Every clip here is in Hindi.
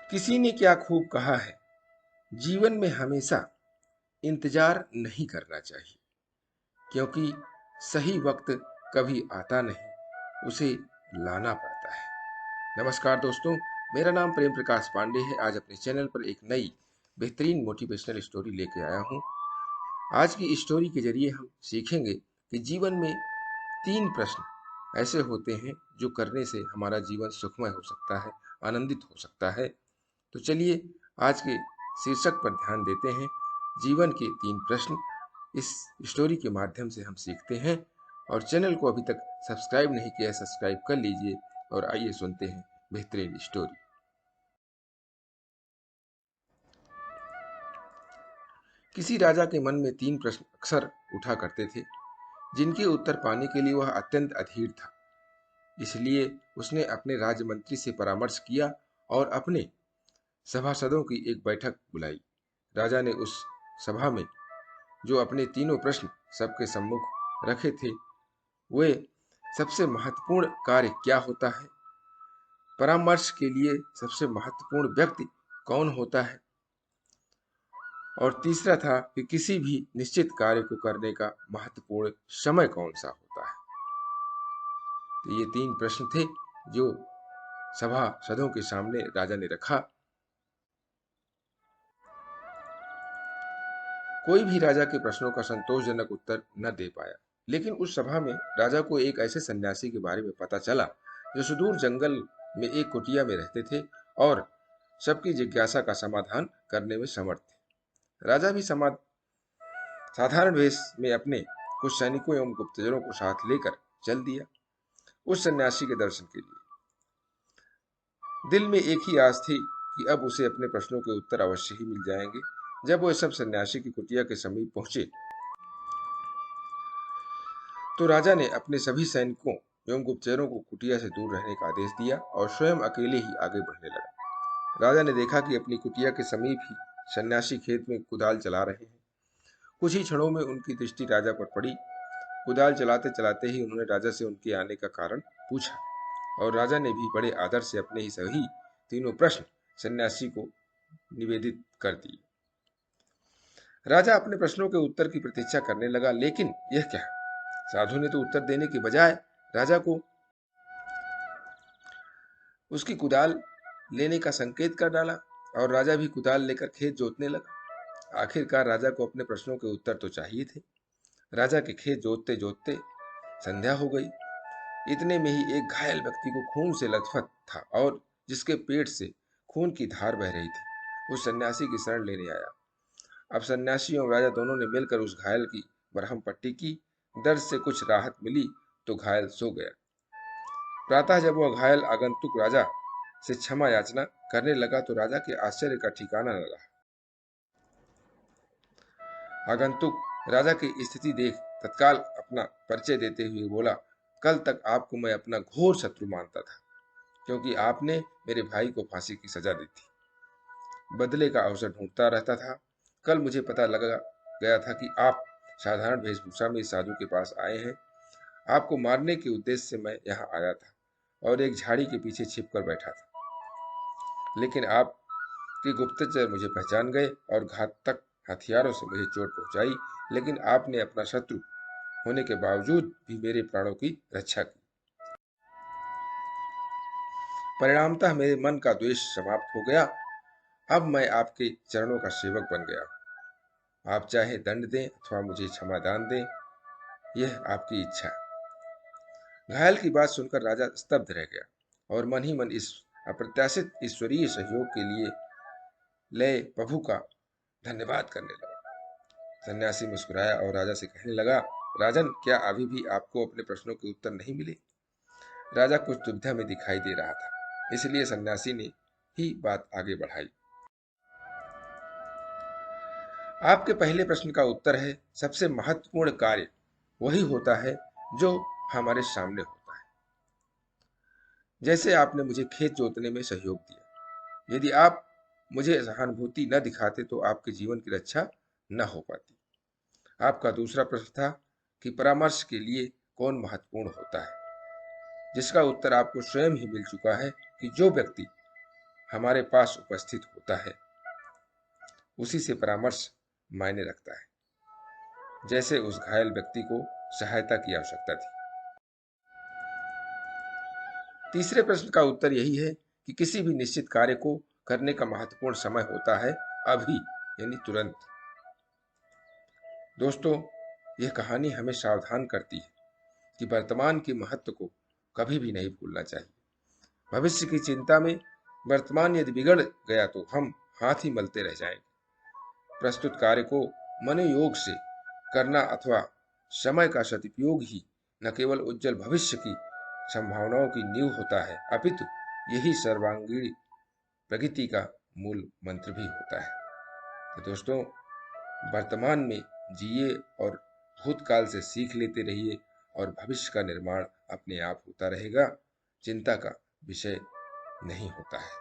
किसी ने क्या खूब कहा है, जीवन में हमेशा इंतजार नहीं करना चाहिए, क्योंकि सही वक्त कभी आता नहीं, उसे लाना पड़ता है। नमस्कार दोस्तों, मेरा नाम प्रेम प्रकाश पांडे है। आज अपने चैनल पर एक नई बेहतरीन मोटिवेशनल स्टोरी लेके आया हूँ। आज की स्टोरी के जरिए हम सीखेंगे कि जीवन में 3 प्रश्न ऐसे होते हैं जो करने से हमारा जीवन सुखमय हो सकता है, आनंदित हो सकता है। तो चलिए आज के शीर्षक पर ध्यान देते हैं। जीवन के 3 प्रश्न इस स्टोरी के माध्यम से हम सीखते हैं। और चैनल को अभी तक सब्सक्राइब नहीं किया है, सब्सक्राइब कर लीजिए। और आइए सुनते हैं बेहतरीन स्टोरी। किसी राजा के मन में 3 प्रश्न अक्सर उठा करते थे, जिनके उत्तर पाने के लिए वह अत्यंत अधीर था। इसलिए उसने अपने राजमंत्री से परामर्श किया और अपने सभासदों की एक बैठक बुलाई। राजा ने उस सभा में जो अपने तीनों प्रश्न सबके सम्मुख रखे थे, वे सबसे महत्वपूर्ण कार्य क्या होता है, परामर्श के लिए सबसे महत्वपूर्ण व्यक्ति कौन होता है, और तीसरा था कि किसी भी निश्चित कार्य को करने का महत्वपूर्ण समय कौन सा होता है। तो ये 3 प्रश्न थे जो सभासदों के सामने राजा ने रखा। कोई भी राजा के प्रश्नों का संतोषजनक उत्तर न दे पाया, लेकिन उस सभा में राजा को एक ऐसे सन्यासी के बारे में पता चला जो सुदूर जंगल में एक कुटिया में रहते थे और सबकी जिज्ञासा का समाधान करने में समर्थ थे। राजा भी साधारण वेश में अपने कुछ सैनिकों एवं गुप्तचरों को साथ लेकर चल दिया उस सन्यासी के दर्शन के लिए। दिल में एक ही आस थी कि अब उसे अपने प्रश्नों के उत्तर अवश्य ही मिल जाएंगे। जब वह सब सन्यासी की कुटिया के समीप पहुंचे तो राजा ने अपने सभी सैनिकों एवं गुप्तचरों को कुटिया से दूर रहने का आदेश दिया और स्वयं अकेले ही आगे बढ़ने लगा। राजा ने देखा कि अपनी कुटिया के समीप ही सन्यासी खेत में कुदाल चला रहे हैं। कुछ ही क्षणों में उनकी दृष्टि राजा पर पड़ी। कुदाल चलाते चलाते ही उन्होंने राजा से उनके आने का कारण पूछा और राजा ने भी बड़े आदर से अपने ही सही तीनों प्रश्न सन्यासी को निवेदित कर दिए। राजा अपने प्रश्नों के उत्तर की प्रतीक्षा करने लगा, लेकिन यह क्या, साधु ने तो उत्तर देने के बजाय राजा को उसकी कुदाल लेने का संकेत कर डाला और राजा भी कुदाल लेकर खेत जोतने लगा। आखिरकार राजा को अपने प्रश्नों के उत्तर तो चाहिए थे। राजा के खेत जोतते जोतते संध्या हो गई। इतने में ही एक घायल व्यक्ति को खून से लथपथ था और जिसके पेट से खून की धार बह रही थी, उस सन्यासी की शरण लेने आया। अब सन्यासी और राजा दोनों ने मिलकर उस घायल की मरहम पट्टी की। दर्द से कुछ राहत मिली तो घायल सो गया। प्रातः जब वह घायल आगंतुक राजा से क्षमा याचना करने लगा तो राजा के आश्चर्य का ठिकाना न रहा। आगंतुक राजा की स्थिति देख तत्काल अपना परिचय देते हुए बोला, कल तक आपको मैं अपना घोर शत्रु मानता था, क्योंकि आपने मेरे भाई को फांसी की सजा दी थी। बदले का अवसर ढूंढता रहता था। कल मुझे पता लगा गया था कि आप साधारण वेशभूषा में इस साधु के पास आए हैं। आपको मारने के उद्देश्य से मैं यहाँ आया था और एक झाड़ी के पीछे छिपकर बैठा था, लेकिन आपके गुप्तचर मुझे पहचान गए और घातक हथियारों से मुझे चोट पहुंचाई, लेकिन आपने अपना शत्रु होने के बावजूद भी मेरे प्राणों की रक्षा की। परिणामतः मेरे मन का द्वेष समाप्त हो गया। अब मैं आपके चरणों का सेवक बन गया हूं। आप चाहे दंड दें अथवा मुझे क्षमादान दें, यह आपकी इच्छा। घायल की बात सुनकर राजा स्तब्ध रह गया और मन ही मन इस अप्रत्याशित ईश्वरीय सहयोग के लिए लय प्रभु का धन्यवाद करने लगा। सन्यासी मुस्कुराया और राजा से कहने लगा, राजन, क्या अभी भी आपको अपने प्रश्नों के उत्तर नहीं मिले? राजा कुछ दुविधा में दिखाई दे रहा था, इसलिए सन्यासी ने ही बात आगे बढ़ाई। आपके पहले प्रश्न का उत्तर है, सबसे महत्वपूर्ण कार्य वही होता है जो हमारे सामने होता है। जैसे आपने मुझे खेत जोतने में सहयोग दिया। यदि आप मुझे सहानुभूति न दिखाते तो आपके जीवन की रक्षा न हो पाती। आपका दूसरा प्रश्न था कि परामर्श के लिए कौन महत्वपूर्ण होता है, जिसका उत्तर आपको स्वयं ही मिल चुका है कि जो व्यक्ति हमारे पास उपस्थित होता है उसी से परामर्श मायने रखता है, जैसे उस घायल व्यक्ति को सहायता की आवश्यकता थी। तीसरे प्रश्न का उत्तर यही है कि किसी भी निश्चित कार्य को करने का महत्वपूर्ण समय होता है अभी, यानी तुरंत। दोस्तों, यह कहानी हमें सावधान करती है कि वर्तमान के महत्व को कभी भी नहीं भूलना चाहिए। भविष्य की चिंता में वर्तमान यदि बिगड़ गया तो हम हाथ ही मलते रह जाएंगे। प्रस्तुत कार्य को मनोयोग से करना अथवा समय का सदुपयोग ही न केवल उज्जवल भविष्य की संभावनाओं की नींव होता है, अपितु यही सर्वांगीण प्रगति का मूल मंत्र भी होता है। तो दोस्तों, वर्तमान में जिए और भूतकाल से सीख लेते रहिए और भविष्य का निर्माण अपने आप होता रहेगा, चिंता का विषय नहीं होता है।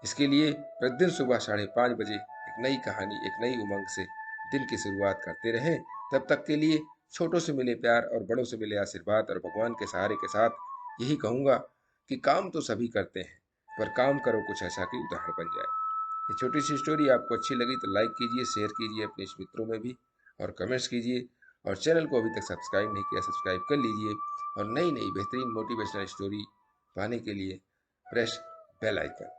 इसके लिए प्रतिदिन सुबह 5:30 बजे एक नई कहानी, एक नई उमंग से दिन की शुरुआत करते रहें। तब तक के लिए छोटों से मिले प्यार और बड़ों से मिले आशीर्वाद और भगवान के सहारे के साथ यही कहूँगा कि काम तो सभी करते हैं, पर काम करो कुछ ऐसा कि उदाहरण बन जाए। ये छोटी सी स्टोरी आपको अच्छी लगी तो लाइक कीजिए, शेयर कीजिए अपने मित्रों में भी, और कमेंट्स कीजिए। और चैनल को अभी तक सब्सक्राइब नहीं किया, सब्सक्राइब कर लीजिए। और नई नई बेहतरीन मोटिवेशनल स्टोरी पाने के लिए प्रेस बेल आइकन।